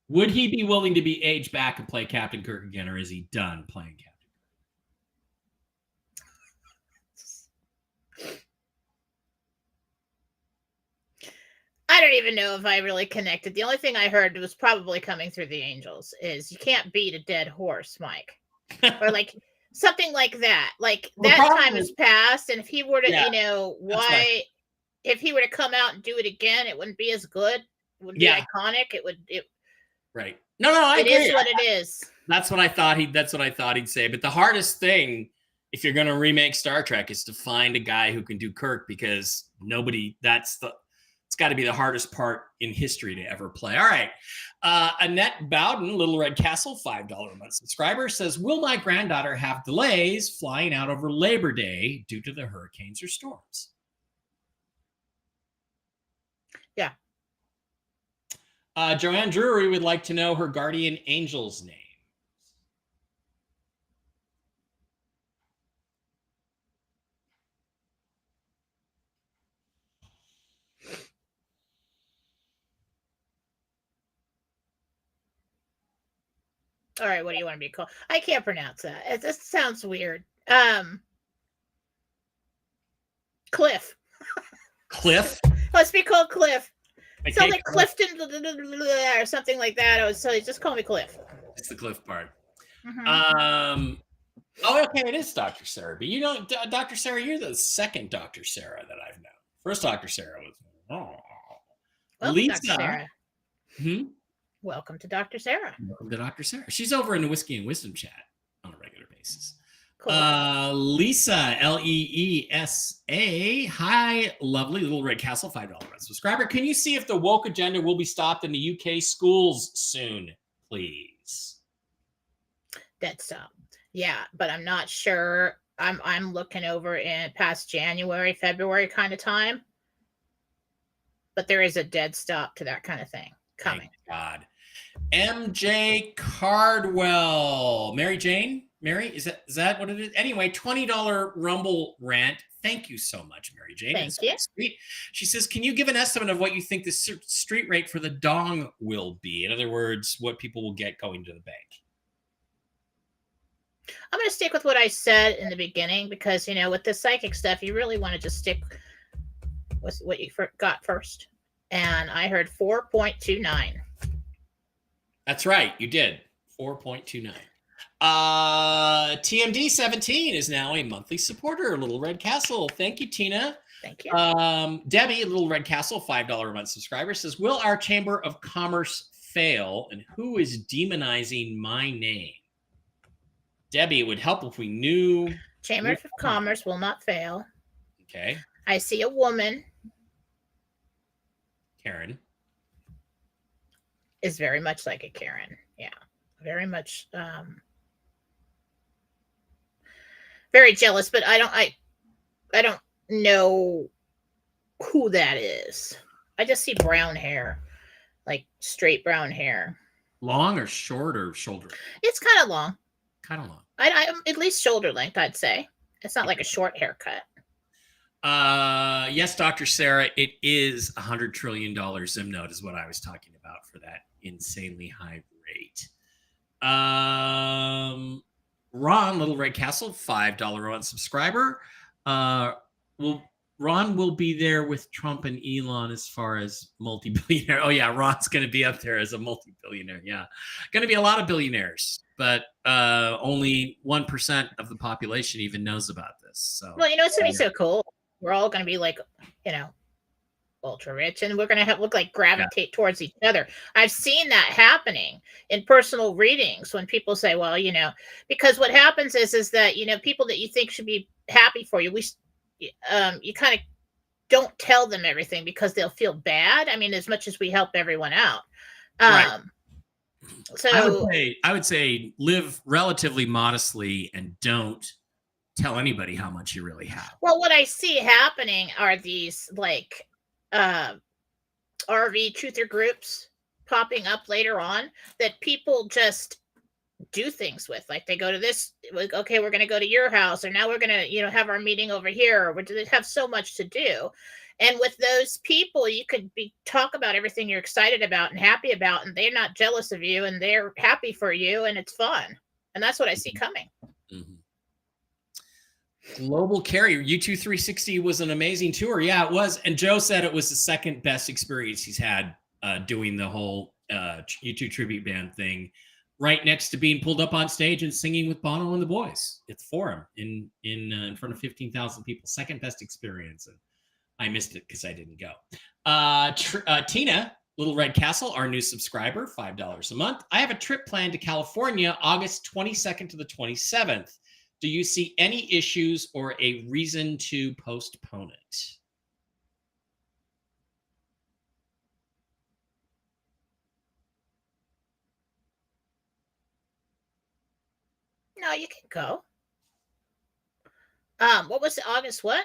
Would he be willing to be aged back and play Captain Kirk again, or is he done playing Captain Kirk? I don't even know if I really connected. The only thing I heard was probably coming through the angels is you can't beat a dead horse, Mike. Or like something like that. Like that time has passed, and if he were to, if he were to come out and do it again, it wouldn't be as good. It wouldn't be iconic. Right. No, I It agree. is what it is. That's what I thought he'd say. But the hardest thing, if you're going to remake Star Trek, is to find a guy who can do Kirk, because it's got to be the hardest part in history to ever play. All right. Annette Bowden, Little Red Castle, $5 a month subscriber, says, will my granddaughter have delays flying out over Labor Day due to the hurricanes or storms? Yeah. Joanne Drury would like to know her guardian angel's name. All right, what do you want to be called? I can't pronounce that. It just sounds weird. Cliff. Cliff? Let's be called Cliff. Okay, Sounds like Clifton or something like that. So just call me Cliff. It's the Cliff part. Mm-hmm. Okay, it is Dr. Sarah. But you know, Dr. Sarah, you're the second Dr. Sarah that I've known. First Dr. Sarah was Welcome, Lisa. Dr. Sarah. Hmm? Welcome to Dr. Sarah. Welcome to Dr. Sarah. She's over in the Whiskey and Wisdom chat on a regular basis. Cool. Lisa, Leesa. Hi, lovely Little Red Castle, $5 subscriber. Can you see if the woke agenda will be stopped in the UK schools soon, please? Dead stop. Yeah, but I'm not sure. I'm looking over in past January, February kind of time. But there is a dead stop to that kind of thing coming. Thank God. MJ Cardwell. Mary Jane? Mary? Is that what it is? Anyway, $20 Rumble rant. Thank you so much, Mary Jane. Thank you. Sweet. She says, can you give an estimate of what you think the street rate for the dong will be? In other words, what people will get going to the bank? I'm going to stick with what I said in the beginning because, you know, with the psychic stuff, you really want to just stick with what you got first. And I heard 4.29. That's right. You did. 4.29. TMD 17 is now a monthly supporter. Little Red Castle. Thank you, Tina. Thank you. Debbie, Little Red Castle, $5 a month subscriber, says, will our Chamber of Commerce fail? And who is demonizing my name? Debbie, it would help if we knew. Chamber of Commerce will not fail. Okay. I see a woman. Karen. Is very much like a Karen. Yeah. Very much very jealous, but I don't know who that is. I just see brown hair. Like straight brown hair. Long or short or shoulder? It's kind of long. Kind of long. I at least shoulder length, I'd say. It's not like a short haircut. Yes, Dr. Sarah, it is $100 trillion Zim note is what I was talking about for that insanely high rate. Ron, Little Red Castle, $5 a month subscriber. Ron will be there with Trump and Elon as far as multi-billionaire. Oh yeah, Ron's going to be up there as a multi-billionaire. Yeah, going to be a lot of billionaires, but only 1% of the population even knows about this. So, well, you know, it's going to be so cool. We're all going to be like, you know, ultra rich, and we're going to look like gravitate towards each other. I've seen that happening in personal readings when people say, well, you know, because what happens is that, you know, people that you think should be happy for you, you kind of don't tell them everything because they'll feel bad. I mean, as much as we help everyone out. Right. So I would say live relatively modestly and don't tell anybody how much you really have. Well, what I see happening are these like RV truther groups popping up later on that people just do things with. Like they go to this, okay, we're going to go to your house, or now we're going to, you know, have our meeting over here, or they have so much to do. And with those people, you could talk about everything you're excited about and happy about, and they're not jealous of you, and they're happy for you, and it's fun. And that's what I see coming. Mm-hmm. Global Carrier, U2 360 was an amazing tour. Yeah, it was. And Joe said it was the second best experience he's had doing the whole U2 tribute band thing, right next to being pulled up on stage and singing with Bono and the Boys at the Forum in front of 15,000 people. Second best experience. And I missed it because I didn't go. Tina, Little Red Castle, our new subscriber, $5 a month. I have a trip planned to California, August 22nd to the 27th. Do you see any issues or a reason to postpone it? No, you can go. What was it? August what?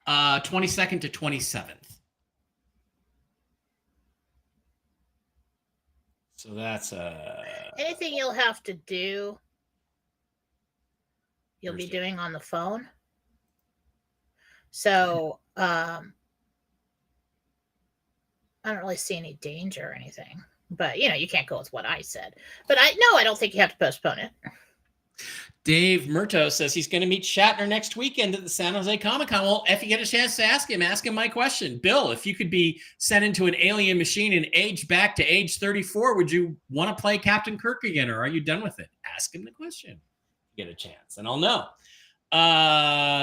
22nd to 27th. So that's anything you'll have to do. You'll be Thursday. doing on the phone. So I don't really see any danger or anything. But you can't go with what I said. But I don't think you have to postpone it. Dave Murto says he's going to meet Shatner next weekend at the San Jose Comic-Con. Well, if you get a chance to ask him my question. Bill, if you could be sent into an alien machine and aged back to age 34, would you want to play Captain Kirk again, or are you done with it? Ask him the question. Get a chance, and I'll know.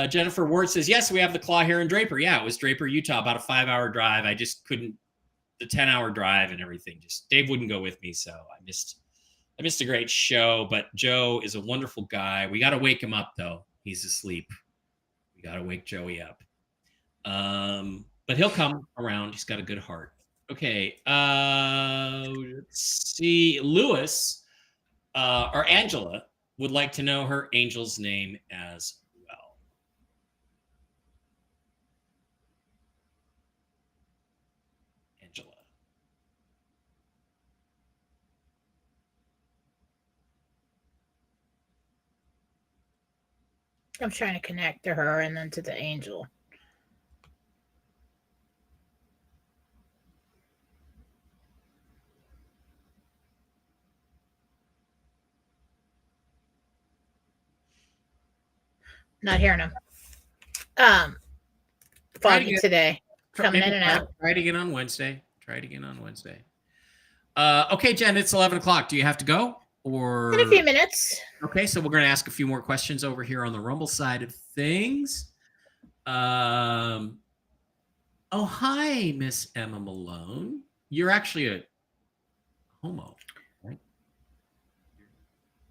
Jennifer Ward says, yes, we have the claw here in Draper. Yeah, it was Draper, Utah, about a 5-hour drive. I just couldn't, the 10-hour drive and everything. Just Dave wouldn't go with me, so I missed a great show, but Joe is a wonderful guy. We got to wake him up, though. He's asleep. We got to wake Joey up. But he'll come around. He's got a good heart. Okay. Let's see. Lewis or Angela would like to know her angel's name as well. Angela. I'm trying to connect to her and then to the angel. Not hearing him. Foggy today. Coming in and out. Try it again on Wednesday. Okay, Jen, it's 11 o'clock. Do you have to go? Or In a few minutes. Okay, so we're going to ask a few more questions over here on the Rumble side of things. Oh, hi, Miss Emma Malone. You're actually a homo, right?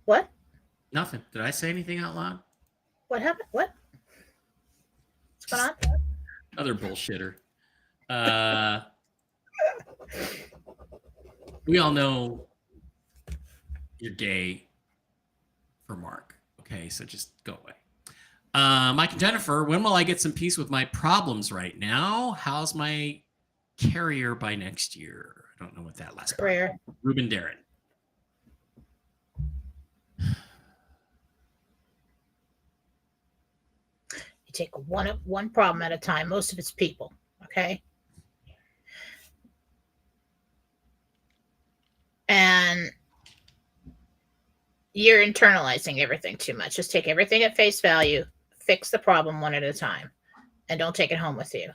What? Nothing. Did I say anything out loud? What happened? What? What's going on? Other bullshitter. We all know you're gay for Mark. Okay, so just go away. Mike and Jennifer, when will I get some peace with my problems right now? How's my carrier by next year? I don't know what that last part is. Ruben Darren. You take one problem at a time. Most of it's people, okay? And you're internalizing everything too much. Just take everything at face value, fix the problem one at a time, and don't take it home with you.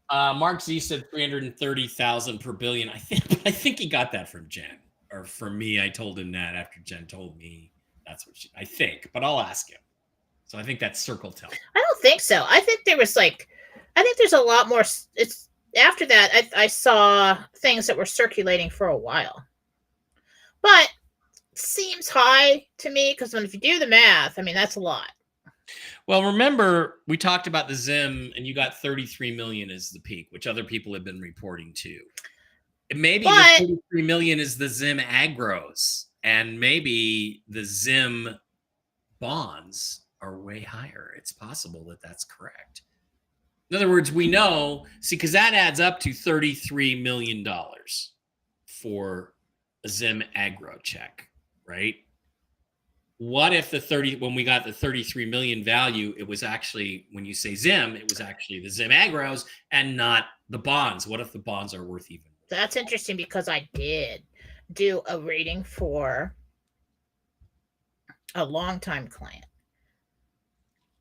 Mark Z said 330,000 per billion. I think he got that from Jen, or from me. I told him that after Jen told me that's what I think, but I'll ask him. So I think that's circle tell. I don't think so. I think there's a lot more. It's after that I saw things that were circulating for a while, but it seems high to me because if you do the math, I mean that's a lot. Well, remember we talked about the Zim, and you got 33 million as the peak, which other people have been reporting too. Maybe the 33 million is the Zim aggros, and maybe the Zim bonds are way higher. It's possible that that's correct. In other words, we know, because that adds up to $33 million for a Zim aggro check, right? What if when we got the 33 million value, it was actually, when you say Zim, it was actually the Zim aggros and not the bonds? What if the bonds are worth even more? That's interesting because I did do a rating for a longtime client.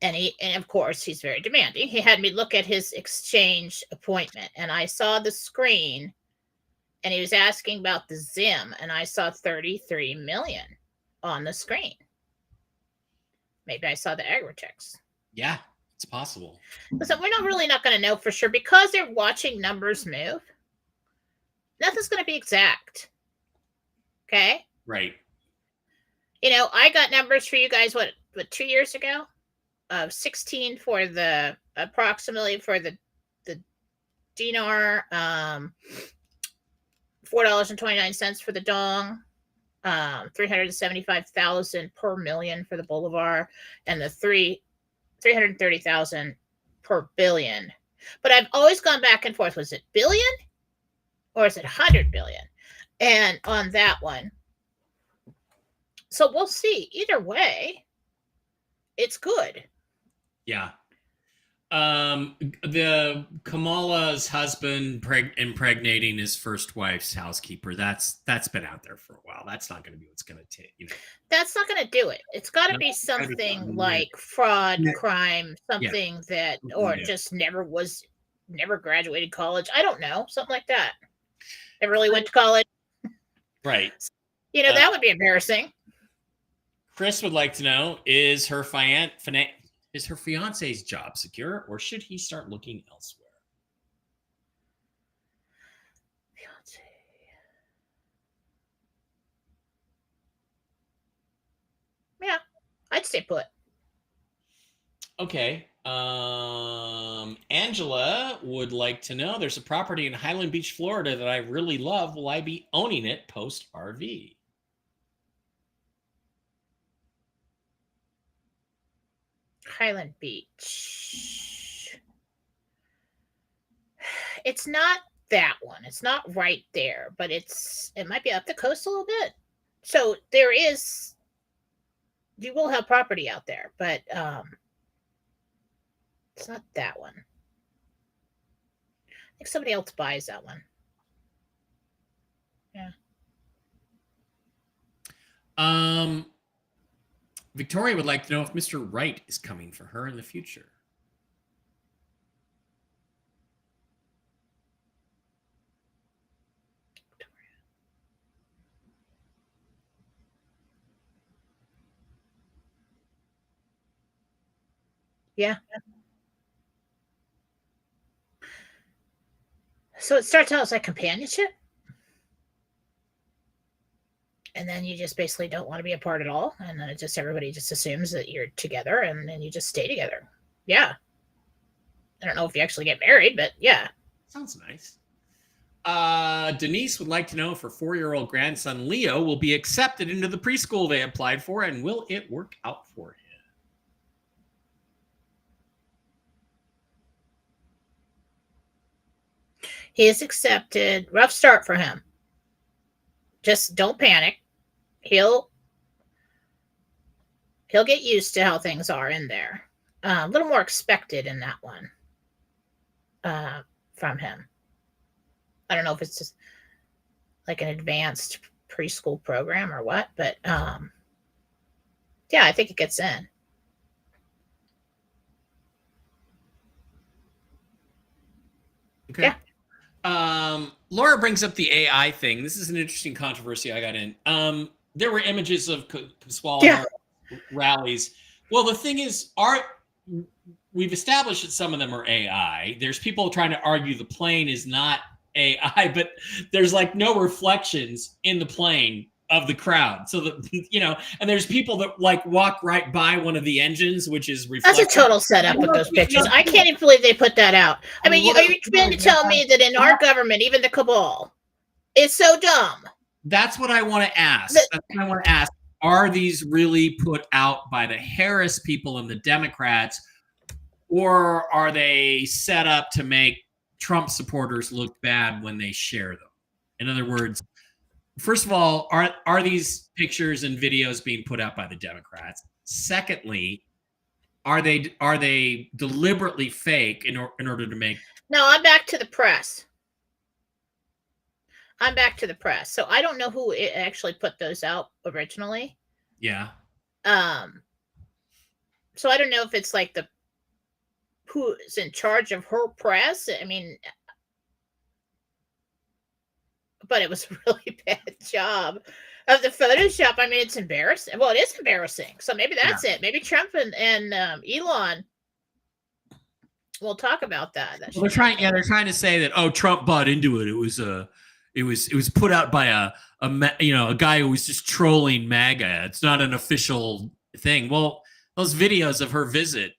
And of course, he's very demanding. He had me look at his exchange appointment, and I saw the screen, and he was asking about the Zim, and I saw 33 million on the screen. Maybe I saw the aggro checks. Yeah, it's possible. Listen, we're not going to know for sure because they're watching numbers move. Nothing's going to be exact. Okay. Right. I got numbers for you guys, what 2 years ago, of 16 for the approximately for the dinar, $4.29 for the dong, 375,000 per million for the bolivar, and the 330,000 per billion. But I've always gone back and forth. Was it billion or is it 100 billion? And on that one. So we'll see. Either way, it's good. Yeah. The Kamala's husband impregnating his first wife's housekeeper. That's been out there for a while. That's not going to be what's going to take. That's not going to do it. It's got to be something like fraud, crime, something that, or just never graduated college. I don't know, something like that. Never really went to college. Right. That would be embarrassing. Chris would like to know: is her fiance's job secure, or should he start looking elsewhere? Fiance. Yeah, I'd stay put. Okay. Angela would like to know: there's a property in Highland Beach, Florida that I really love. Will I be owning it post RV? Highland Beach. It's not that one. It's not right there, but it might be up the coast a little bit. So you will have property out there, but it's not that one. I think somebody else buys that one. Yeah. Victoria would like to know if Mr. Wright is coming for her in the future. Yeah. So it starts out as like companionship. And then you just basically don't want to be apart at all. And then everybody just assumes that you're together and then you just stay together. Yeah. I don't know if you actually get married, but yeah. Sounds nice. Denise would like to know if her 4-year-old grandson, Leo, will be accepted into the preschool they applied for, and will it work out for him? He is accepted. Rough start for him. Just don't panic. He'll get used to how things are in there. A little more expected in that one from him. I don't know if it's just like an advanced preschool program or what, but yeah, I think it gets in. Okay. Yeah. Laura brings up the AI thing. This is an interesting controversy I got in. There were images of Swallow rallies. Well, the thing is, we've established that some of them are AI. There's people trying to argue the plane is not AI, but there's like no reflections in the plane of the crowd. So that, and there's people that like walk right by one of the engines, which is reflective. That's a total setup with those pictures. I can't even believe they put that out. I mean, are you trying to tell me that in our government, even the cabal, is so dumb? That's what I want to ask. Are these really put out by the Harris people and the Democrats, or are they set up to make Trump supporters look bad when they share them? In other words, first of all, are these pictures and videos being put out by the Democrats? Secondly, are they deliberately fake in order to make? No, I'm back to the press. So I don't know who actually put those out originally. Yeah. So I don't know if it's like who's in charge of her press. I mean, but it was a really bad job of the Photoshop. I mean, it's embarrassing. Well, it is embarrassing. So maybe that's it. Maybe Trump and Elon will talk about that. They're trying to say that, Trump bought into it. It was it was put out by a guy who was just trolling MAGA. It's not an official thing. Well, those videos of her visit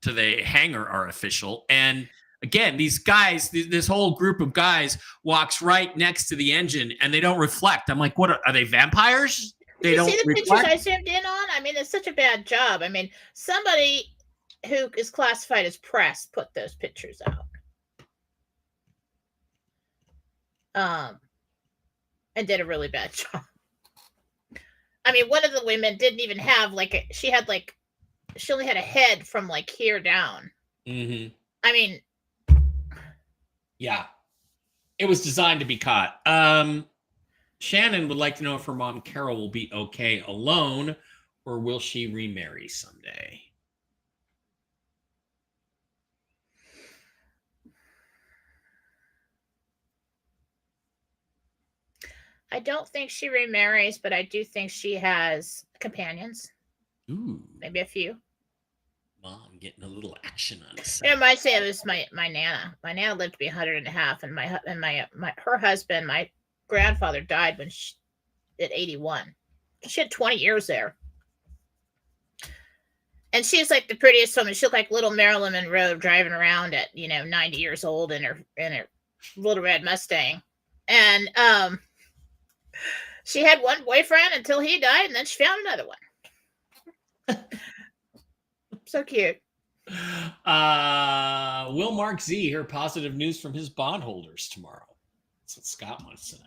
to the hangar are official. And again, these guys, this whole group of guys walks right next to the engine and they don't reflect. I'm like, what are they, vampires? They don't see the reflect? pictures I zoomed in on? I mean, it's such a bad job. I mean, somebody who is classified as press put those pictures out. And did a really bad job. I mean, one of the women didn't even have she only had a head from like here down. Mm-hmm. I mean, yeah, it was designed to be caught. Shannon would like to know if her mom Carol will be okay alone, or will she remarry someday? I don't think she remarries, but I do think she has companions. Ooh, maybe a few. Mom getting a little action on us. It reminds me of this, my Nana. My Nana lived to be 100.5, and her husband, my grandfather, died at 81. She had 20 years there. And she's like the prettiest woman. She looked like little Marilyn Monroe driving around at 90 years old in her little red Mustang. And she had one boyfriend until he died, and then she found another one. So cute. Will Mark Z hear positive news from his bondholders tomorrow? That's what Scott wants to know.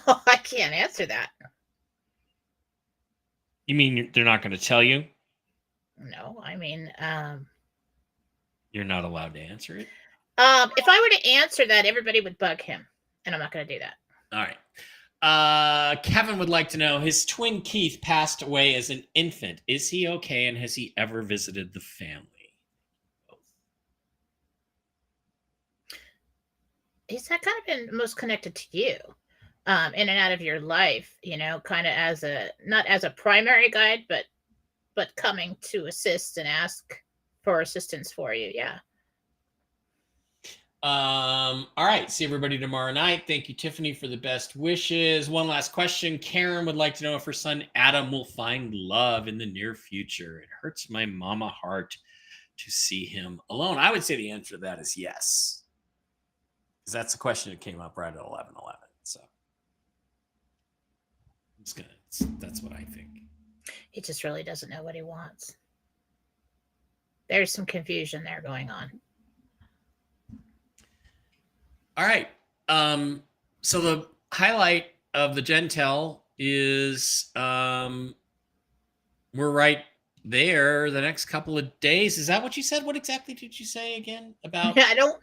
Oh, I can't answer that. You mean they're not going to tell you? No, I mean, you're not allowed to answer it? If I were to answer that, everybody would bug him, and I'm not going to do that. All right. Kevin would like to know, his twin Keith passed away as an infant. Is he okay, and has he ever visited the family? He's kind of been most connected to you, in and out of your life, kind of not as a primary guide, but coming to assist and ask for assistance for you. Yeah. All right. See everybody tomorrow night. Thank you, Tiffany, for the best wishes. One last question. Karen would like to know if her son Adam will find love in the near future. It hurts my mama heart to see him alone. I would say the answer to that is yes. Because that's the question that came up right at 11:11. So that's what I think. He just really doesn't know what he wants. There's some confusion there going on. All right. So the highlight of the Jentel is we're right there the next couple of days. Is that what you said? What exactly did you say again about? I don't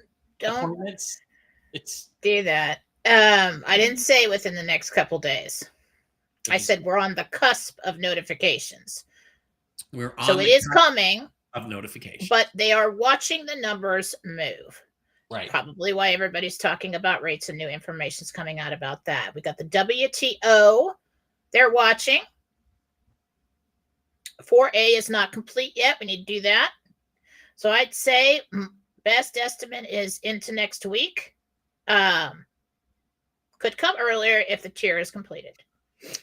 it's do that. I didn't say within the next couple days. I said we're on the cusp of notifications. So it is coming of notifications, but they are watching the numbers move. Right. Probably why everybody's talking about rates and new information's coming out about that. We got the WTO. They're watching. 4A is not complete yet. We need to do that. So I'd say best estimate is into next week. Could come earlier if the tier is completed.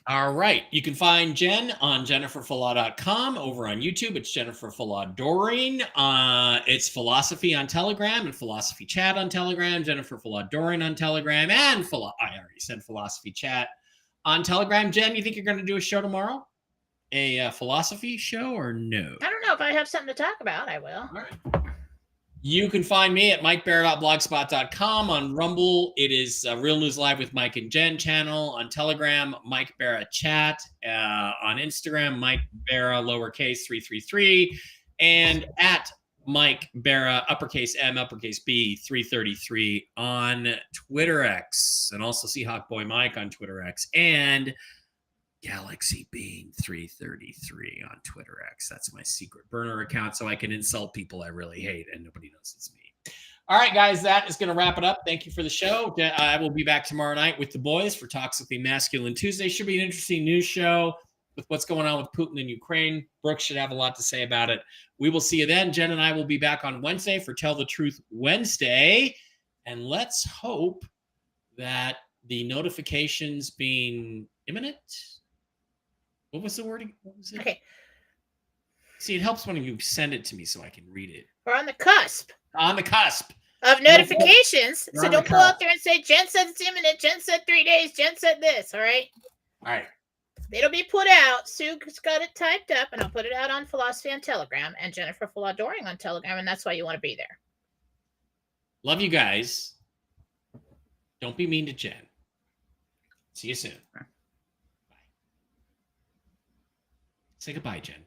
All right. You can find Jen on jenniferfallaw.com. Over on YouTube, it's Jennifer Fallaw Doreen. It's Philosophy on Telegram and Philosophy Chat on Telegram. Jennifer Fallaw Doreen on Telegram, and I already said Philosophy Chat on Telegram. Jen, you think you're going to do a show tomorrow? A philosophy show or no? I don't know. If I have something to talk about, I will. All right. You can find me at MikeBarra.blogspot.com. On Rumble, it is Real News Live with Mike and Jen channel. On Telegram, Mike Barra Chat. On Instagram, Mike Barra lowercase 333. And at Mike Barra uppercase M uppercase B 333 on Twitter X. And also see Hawkboy Mike on Twitter X. And Galaxy Bean 333 on Twitter X. That's my secret burner account, so I can insult people I really hate and nobody knows it's me. All right, guys, that is going to wrap it up. Thank you for the show. I will be back tomorrow night with the boys for Toxically Masculine Tuesday. Should be an interesting news show. with what's going on with Putin in Ukraine. Brooke should have a lot to say about it. We will see you then. Jen and I will be back on Wednesday for Tell the Truth Wednesday. And let's hope that the notifications being imminent. What was the wording? What was it? Okay. See, it helps when you send it to me so I can read it. We're on the cusp On the cusp of notifications. We're So on the don't go out cusp. there and say, Jen said it's imminent. Jen said 3 days. Jen said this. All right. All right. It'll be put out. Sue's got it typed up, and I'll put it out on Philosophy on Telegram and Jennifer Full Adoring on Telegram, and that's why you want to be there. Love you guys. Don't be mean to Jen. See you soon. Bye. Say goodbye, Jen.